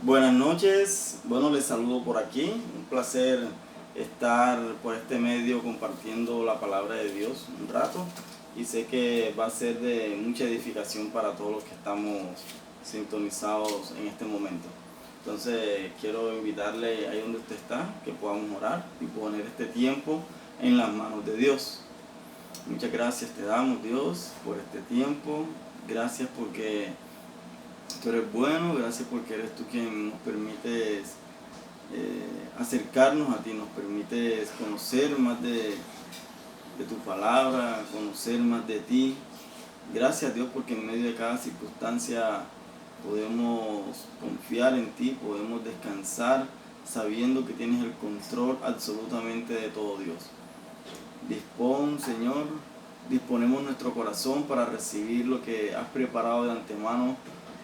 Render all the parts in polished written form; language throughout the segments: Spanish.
Buenas noches, bueno, les saludo por aquí, un placer estar por este medio compartiendo la palabra de Dios un rato y sé que va a ser de mucha edificación para todos los que estamos sintonizados en este momento. Entonces quiero invitarle ahí donde usted está, que podamos orar y poner este tiempo en las manos de Dios. Muchas gracias te damos, Dios, por este tiempo, gracias porque tú eres bueno, gracias porque eres tú quien nos permites acercarnos a ti, nos permites conocer más de tu palabra, conocer más de ti. Gracias, Dios, porque en medio de cada circunstancia podemos confiar en ti, podemos descansar sabiendo que tienes el control absolutamente de todo, Dios. Dispón, Señor, disponemos nuestro corazón para recibir lo que has preparado de antemano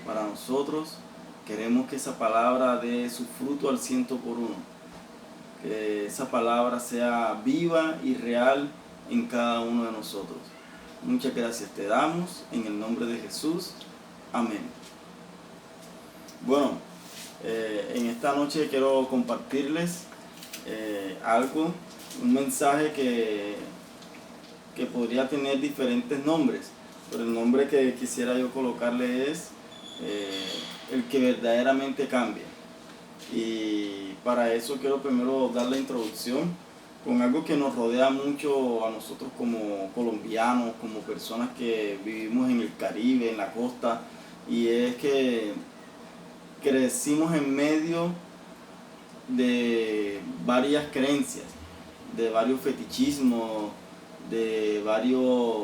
para nosotros. Queremos que esa palabra dé su fruto al 100 por 1. Que esa palabra sea viva y real en cada uno de nosotros. Muchas gracias te damos en el nombre de Jesús. Amén. Bueno, en esta noche quiero compartirles algo, un mensaje que podría tener diferentes nombres, pero el nombre que quisiera yo colocarle es el que verdaderamente cambia. Y para eso quiero primero dar la introducción con algo que nos rodea mucho a nosotros como colombianos, como personas que vivimos en el Caribe, en la costa, y es que crecimos en medio de varias creencias, de varios fetichismos,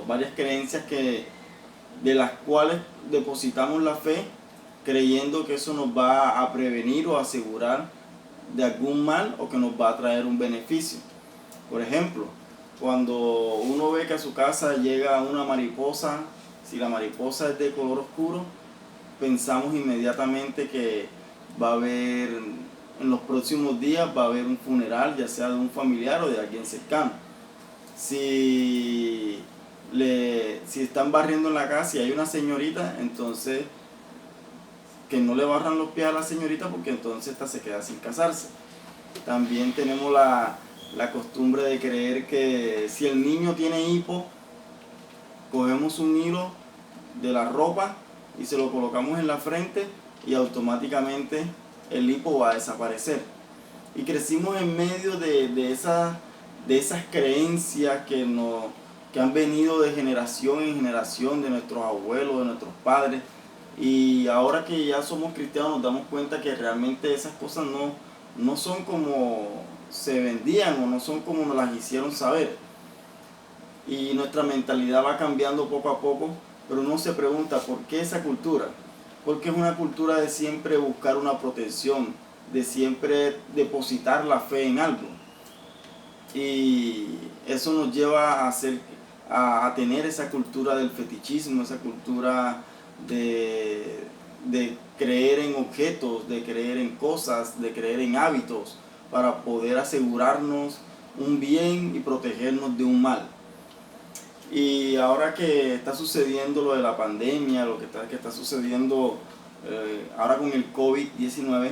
varias creencias de las cuales depositamos la fe creyendo que eso nos va a prevenir o asegurar de algún mal o que nos va a traer un beneficio. Por ejemplo, cuando uno ve que a su casa llega una mariposa, si la mariposa es de color oscuro, pensamos inmediatamente que va a haber, en los próximos días va a haber un funeral, ya sea de un familiar o de alguien cercano. Si, si están barriendo en la casa y hay una señorita, entonces que no le barran los pies a la señorita porque entonces esta se queda sin casarse. También tenemos la costumbre de creer que si el niño tiene hipo, cogemos un hilo de la ropa y se lo colocamos en la frente y automáticamente el hipo va a desaparecer. Y crecimos en medio de esas creencias que han venido de generación en generación, de nuestros abuelos, de nuestros padres. Y ahora que ya somos cristianos nos damos cuenta que realmente esas cosas no son como se vendían o no son como nos las hicieron saber. Y nuestra mentalidad va cambiando poco a poco, pero uno se pregunta ¿por qué esa cultura? Porque es una cultura de siempre buscar una protección, de siempre depositar la fe en algo. Y eso nos lleva a tener esa cultura del fetichismo, esa cultura de creer en objetos, de creer en cosas, de creer en hábitos, para poder asegurarnos un bien y protegernos de un mal. Y ahora que está sucediendo lo de la pandemia, que está sucediendo ahora con el COVID-19,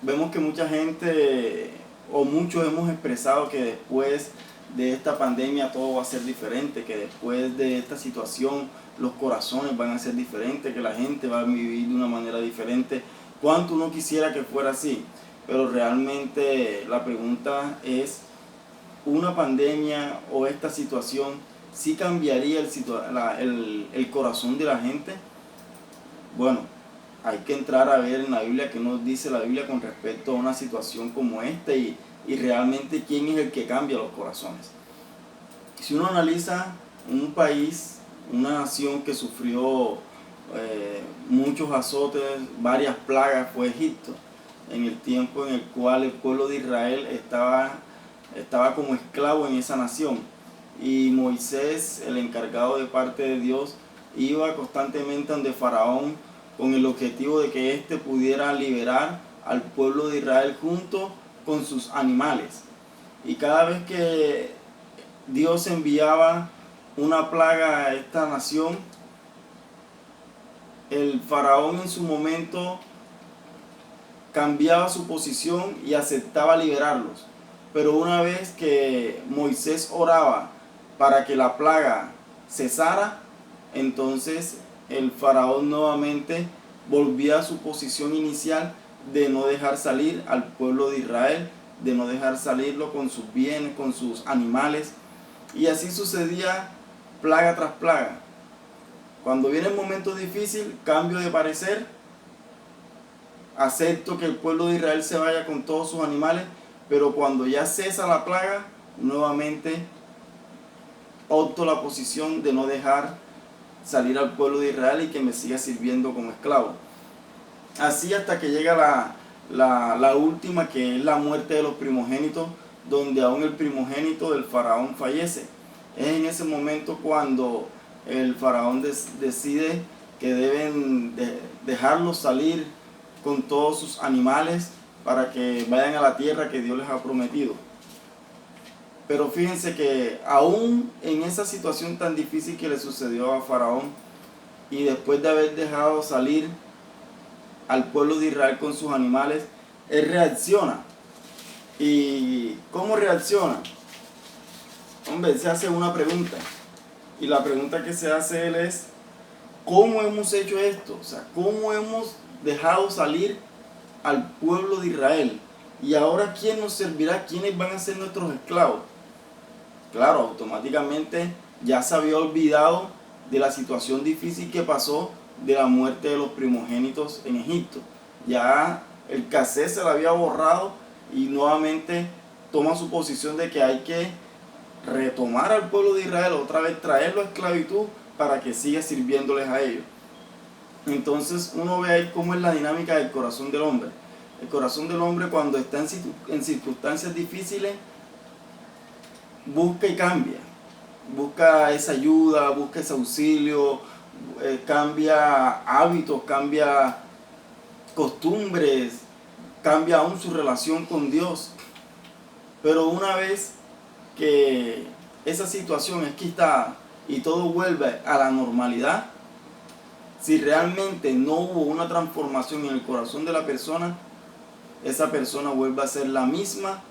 vemos que mucha gente o muchos hemos expresado que después de esta pandemia todo va a ser diferente, que después de esta situación los corazones van a ser diferentes, que la gente va a vivir de una manera diferente. ¿Cuánto uno quisiera que fuera así? Pero realmente la pregunta es, ¿una pandemia o esta situación sí cambiaría el corazón de la gente? Bueno, hay que entrar a ver en la Biblia qué nos dice la Biblia con respecto a una situación como esta y realmente quién es el que cambia los corazones. Si uno analiza un país, una nación que sufrió muchos azotes, varias plagas, fue Egipto, en el tiempo en el cual el pueblo de Israel estaba como esclavo en esa nación. Y Moisés, el encargado de parte de Dios, iba constantemente ante Faraón con el objetivo de que éste pudiera liberar al pueblo de Israel junto con sus animales. Y cada vez que Dios enviaba una plaga a esta nación, el faraón en su momento cambiaba su posición y aceptaba liberarlos. Pero una vez que Moisés oraba para que la plaga cesara, entonces el faraón nuevamente volvía a su posición inicial de no dejar salir al pueblo de Israel, de no dejar salirlo con sus bienes, con sus animales. Y así sucedía plaga tras plaga. Cuando viene el momento difícil, cambio de parecer, acepto que el pueblo de Israel se vaya con todos sus animales, pero cuando ya cesa la plaga, nuevamente opto la posición de no dejar salir al pueblo de Israel y que me siga sirviendo como esclavo. Así hasta que llega la última, que es la muerte de los primogénitos, donde aún el primogénito del faraón fallece. Es en ese momento cuando el faraón decide que deben dejarlos salir con todos sus animales para que vayan a la tierra que Dios les ha prometido. Pero fíjense que aún en esa situación tan difícil que le sucedió a Faraón, y después de haber dejado salir al pueblo de Israel con sus animales, él reacciona. ¿Y cómo reacciona? Hombre, se hace una pregunta. Y la pregunta que se hace él es: ¿cómo hemos hecho esto? O sea, ¿cómo hemos dejado salir al pueblo de Israel? Y ahora, ¿quién nos servirá? ¿Quiénes van a ser nuestros esclavos? Claro, automáticamente ya se había olvidado de la situación difícil que pasó de la muerte de los primogénitos en Egipto. Ya el cassette se lo había borrado y nuevamente toma su posición de que hay que retomar al pueblo de Israel, otra vez traerlo a esclavitud para que siga sirviéndoles a ellos. Entonces uno ve ahí cómo es la dinámica del corazón del hombre. El corazón del hombre, cuando está en circunstancias difíciles, busca y cambia, busca esa ayuda, busca ese auxilio, cambia hábitos, cambia costumbres, cambia aún su relación con Dios. Pero una vez que esa situación es quitada y todo vuelve a la normalidad, si realmente no hubo una transformación en el corazón de la persona, esa persona vuelve a ser la misma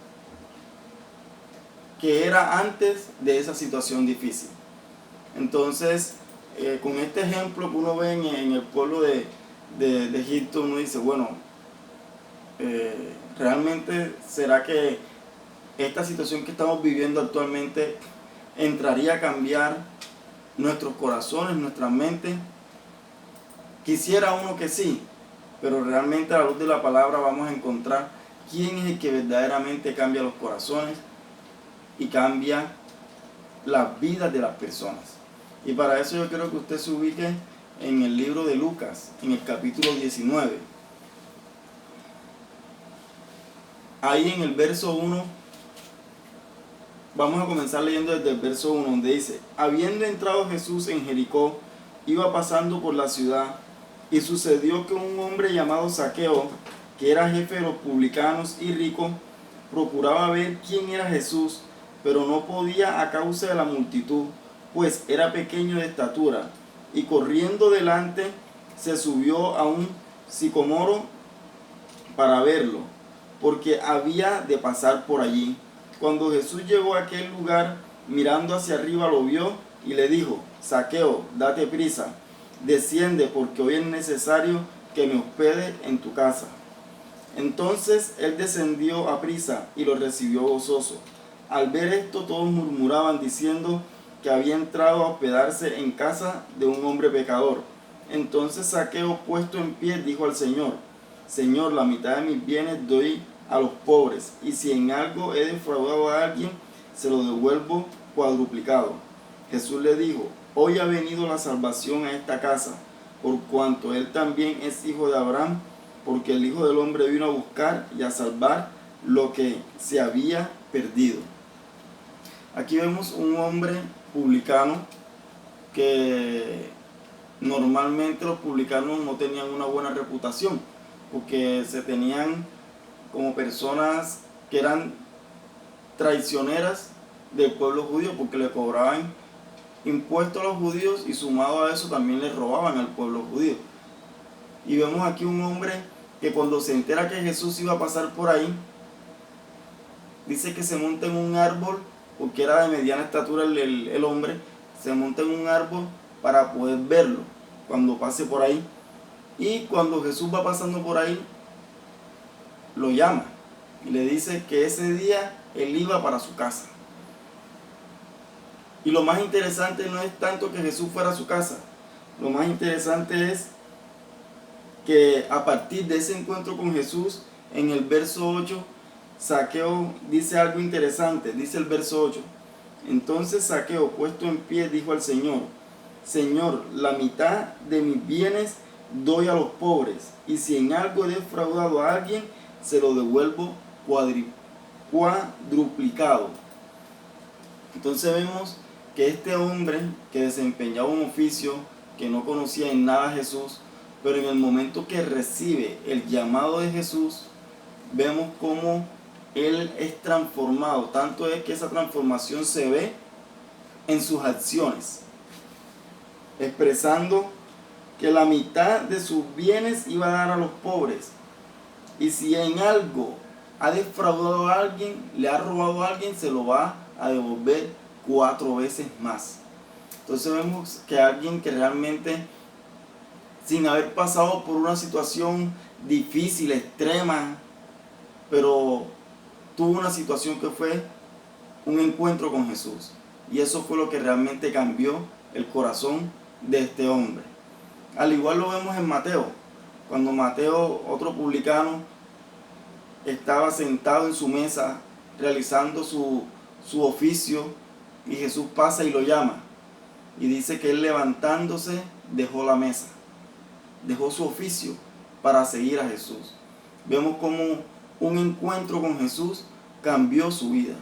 que era antes de esa situación difícil. Entonces, con este ejemplo que uno ve en el pueblo de Egipto, uno dice, bueno, realmente será que esta situación que estamos viviendo actualmente entraría a cambiar nuestros corazones, nuestra mente. Quisiera uno que sí, pero realmente a la luz de la palabra vamos a encontrar quién es el que verdaderamente cambia los corazones y cambia las vidas de las personas. Y para eso yo quiero que usted se ubique en el libro de Lucas, en el capítulo 19. Ahí en el verso 1, vamos a comenzar leyendo desde el verso 1, donde dice: habiendo entrado Jesús en Jericó, iba pasando por la ciudad, y sucedió que un hombre llamado Zaqueo, que era jefe de los publicanos y rico, procuraba ver quién era Jesús, pero no podía a causa de la multitud, pues era pequeño de estatura, y corriendo delante se subió a un sicomoro para verlo, porque había de pasar por allí. Cuando Jesús llegó a aquel lugar, mirando hacia arriba lo vio y le dijo: Zaqueo, date prisa, desciende, porque hoy es necesario que me hospede en tu casa. Entonces él descendió a prisa y lo recibió gozoso. Al ver esto, todos murmuraban diciendo que había entrado a hospedarse en casa de un hombre pecador. Entonces Zaqueo, puesto en pie, dijo al Señor: Señor, la mitad de mis bienes doy a los pobres, y si en algo he defraudado a alguien, se lo devuelvo cuadruplicado. Jesús le dijo: hoy ha venido la salvación a esta casa, por cuanto él también es hijo de Abraham, porque el Hijo del Hombre vino a buscar y a salvar lo que se había perdido. Aquí vemos un hombre publicano, que normalmente los publicanos no tenían una buena reputación, porque se tenían como personas que eran traicioneras del pueblo judío, porque le cobraban impuestos a los judíos y sumado a eso también le robaban al pueblo judío. Y vemos aquí un hombre que cuando se entera que Jesús iba a pasar por ahí, dice que se monta en un árbol, porque era de mediana estatura el hombre, se monta en un árbol para poder verlo cuando pase por ahí. Y cuando Jesús va pasando por ahí, lo llama y le dice que ese día él iba para su casa. Y lo más interesante no es tanto que Jesús fuera a su casa, lo más interesante es que a partir de ese encuentro con Jesús, en el verso 8, Zaqueo dice algo interesante, dice el verso 8. Entonces Zaqueo, puesto en pie, dijo al Señor: Señor, la mitad de mis bienes doy a los pobres, y si en algo he defraudado a alguien, se lo devuelvo cuadruplicado. Entonces vemos que este hombre que desempeñaba un oficio, que no conocía en nada a Jesús, pero en el momento que recibe el llamado de Jesús, vemos cómo él es transformado. Tanto es que esa transformación se ve en sus acciones, expresando que la mitad de sus bienes iba a dar a los pobres. Y si en algo ha defraudado a alguien, le ha robado a alguien, se lo va a devolver 4 veces más. Entonces vemos que alguien que realmente, sin haber pasado por una situación difícil, extrema, pero tuvo una situación que fue un encuentro con Jesús. Y eso fue lo que realmente cambió el corazón de este hombre. Al igual lo vemos en Mateo. Cuando Mateo, otro publicano, estaba sentado en su mesa realizando su oficio, y Jesús pasa y lo llama. Y dice que él, levantándose, dejó la mesa, dejó su oficio para seguir a Jesús. Vemos cómo un encuentro con Jesús cambió su vida.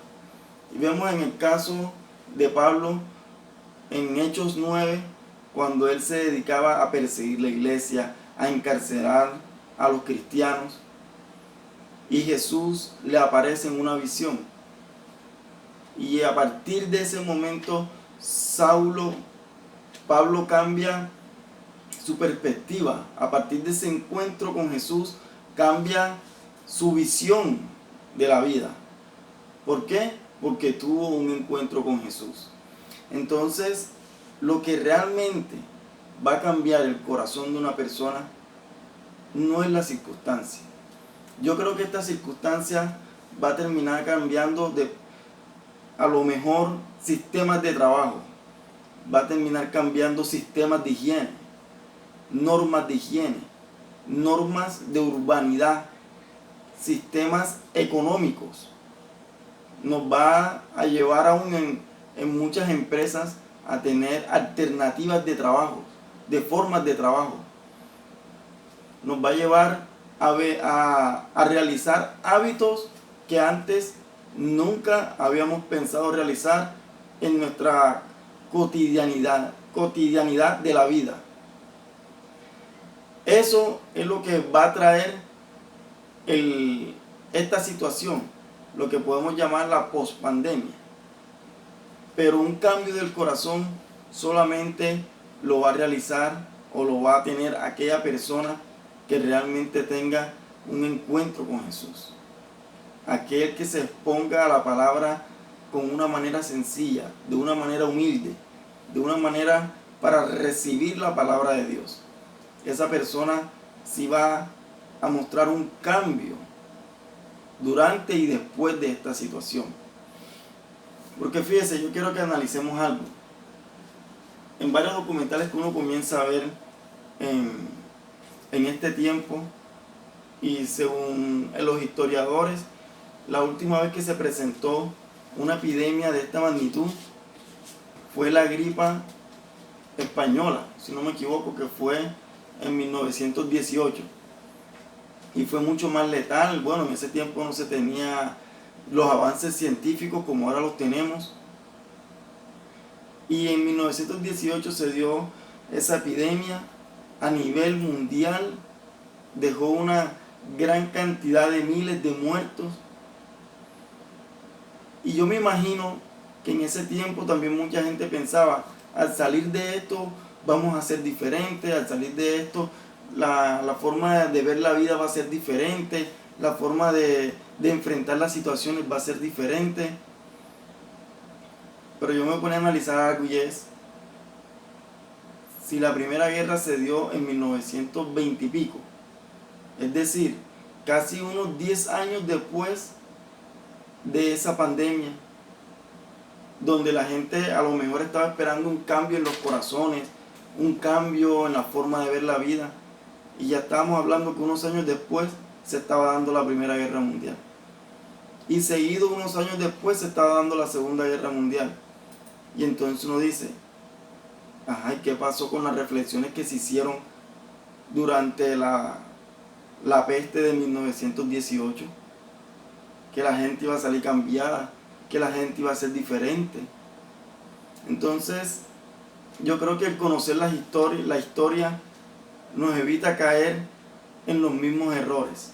Y vemos en el caso de Pablo, en Hechos 9, cuando él se dedicaba a perseguir la iglesia, a encarcelar a los cristianos, y Jesús le aparece en una visión. Y a partir de ese momento, Pablo cambia su perspectiva. A partir de ese encuentro con Jesús, cambia su visión de la vida. ¿Por qué? Porque tuvo un encuentro con Jesús. Entonces, lo que realmente va a cambiar el corazón de una persona no es la circunstancia. Yo creo que esta circunstancia va a terminar cambiando a lo mejor sistemas de trabajo, va a terminar cambiando sistemas de higiene, normas de higiene, normas de urbanidad, sistemas económicos. Nos va a llevar aún en muchas empresas a tener alternativas de trabajo, de formas de trabajo. Nos va a llevar a realizar hábitos que antes nunca habíamos pensado realizar en nuestra cotidianidad de la vida. Eso es lo que va a traer esta situación, lo que podemos llamar la pospandemia. Pero un cambio del corazón solamente lo va a realizar o lo va a tener aquella persona que realmente tenga un encuentro con Jesús. Aquel que se exponga a la palabra con una manera sencilla, de una manera humilde, de una manera para recibir la palabra de Dios. Esa persona sí va a mostrar un cambio durante y después de esta situación. Porque fíjese, yo quiero que analicemos algo. En varios documentales que uno comienza a ver en este tiempo, y según los historiadores, la última vez que se presentó una epidemia de esta magnitud fue la gripa española, si no me equivoco, que fue en 1918. Y fue mucho más letal. Bueno, en ese tiempo no se tenía los avances científicos como ahora los tenemos. Y en 1918 se dio esa epidemia a nivel mundial, dejó una gran cantidad de miles de muertos. Y yo me imagino que en ese tiempo también mucha gente pensaba, al salir de esto vamos a ser diferentes, al salir de esto la forma de ver la vida va a ser diferente, la forma de enfrentar las situaciones va a ser diferente. Pero yo me ponía a analizar algo y es, si la Primera Guerra se dio en 1920 y pico, es decir, casi unos 10 años después de esa pandemia, donde la gente a lo mejor estaba esperando un cambio en los corazones, un cambio en la forma de ver la vida, y ya estábamos hablando que unos años después se estaba dando la Primera Guerra Mundial, y seguido unos años después se estaba dando la Segunda Guerra Mundial. Y entonces uno dice, ajá, ¿y qué pasó con las reflexiones que se hicieron durante la peste de 1918? Que la gente iba a salir cambiada, que la gente iba a ser diferente. Entonces, yo creo que el conocer la historia nos evita caer en los mismos errores.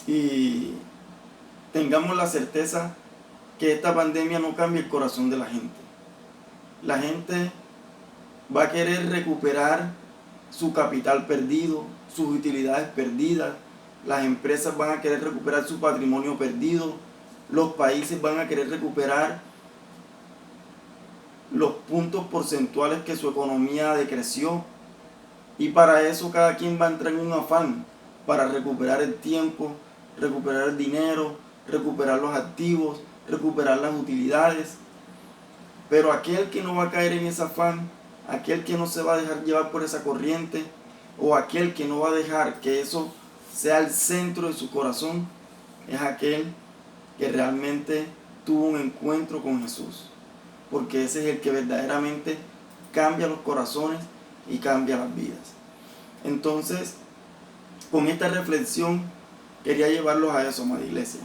Y tengamos la certeza que esta pandemia no cambia el corazón de la gente. La gente va a querer recuperar su capital perdido, sus utilidades perdidas. Las empresas van a querer recuperar su patrimonio perdido. Los países van a querer recuperar los puntos porcentuales que su economía decreció. Y para eso cada quien va a entrar en un afán para recuperar el tiempo, recuperar el dinero, recuperar los activos, recuperar las utilidades. Pero aquel que no va a caer en ese afán, aquel que no se va a dejar llevar por esa corriente, o aquel que no va a dejar que eso sea el centro de su corazón, es aquel que realmente tuvo un encuentro con Jesús. Porque ese es el que verdaderamente cambia los corazones y cambia las vidas. Entonces, con esta reflexión quería llevarlos a eso, amada iglesia,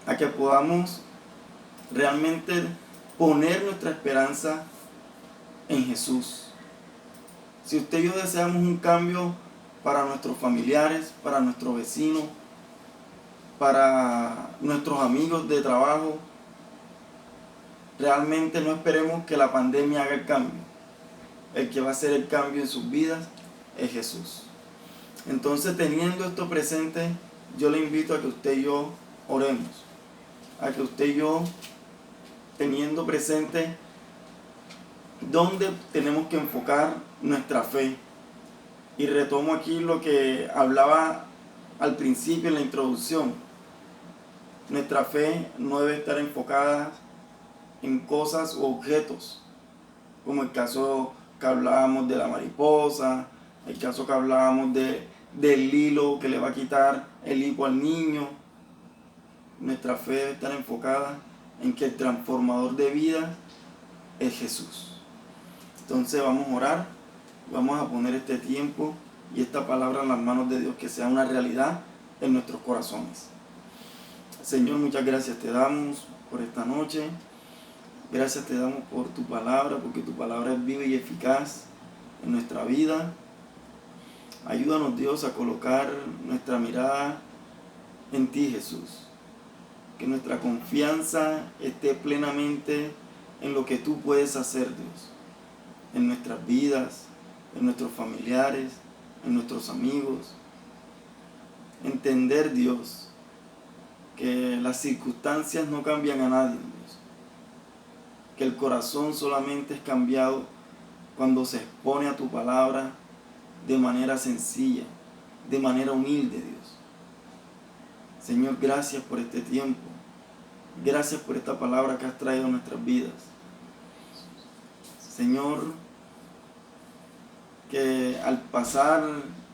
a que podamos realmente poner nuestra esperanza en Jesús. Si usted y yo deseamos un cambio para nuestros familiares, para nuestros vecinos, para nuestros amigos de trabajo, realmente no esperemos que la pandemia haga el cambio. El que va a hacer el cambio en sus vidas es Jesús. Entonces, teniendo esto presente, yo le invito a que usted y yo oremos. A que usted y yo, teniendo presente dónde tenemos que enfocar nuestra fe. Y retomo aquí lo que hablaba al principio en la introducción. Nuestra fe no debe estar enfocada en cosas u objetos, como el caso que hablábamos de la mariposa, el caso que hablábamos del hilo que le va a quitar el hipo al niño. Nuestra fe debe estar enfocada en que el transformador de vida es Jesús. Entonces vamos a orar, vamos a poner este tiempo y esta palabra en las manos de Dios, que sea una realidad en nuestros corazones. Señor, muchas gracias te damos por esta noche. Gracias te damos por tu palabra, porque tu palabra es viva y eficaz en nuestra vida. Ayúdanos, Dios, a colocar nuestra mirada en ti, Jesús. Que nuestra confianza esté plenamente en lo que tú puedes hacer, Dios. En nuestras vidas, en nuestros familiares, en nuestros amigos. Entender, Dios, que las circunstancias no cambian a nadie, Dios. Que el corazón solamente es cambiado cuando se expone a tu palabra de manera sencilla, de manera humilde, Dios. Señor, gracias por este tiempo. Gracias por esta palabra que has traído a nuestras vidas. Señor, que al pasar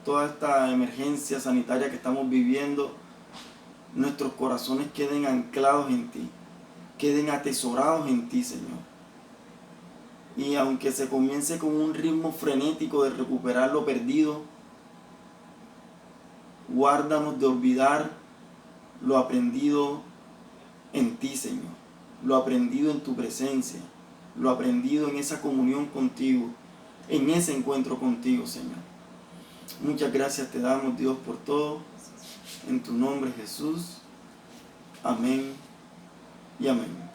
toda esta emergencia sanitaria que estamos viviendo, nuestros corazones queden anclados en ti, queden atesorados en ti, Señor. Y aunque se comience con un ritmo frenético de recuperar lo perdido, guárdanos de olvidar lo aprendido en ti, Señor, lo aprendido en tu presencia, lo aprendido en esa comunión contigo, en ese encuentro contigo, Señor. Muchas gracias te damos, Dios, por todo. En tu nombre, Jesús. Amén y amén.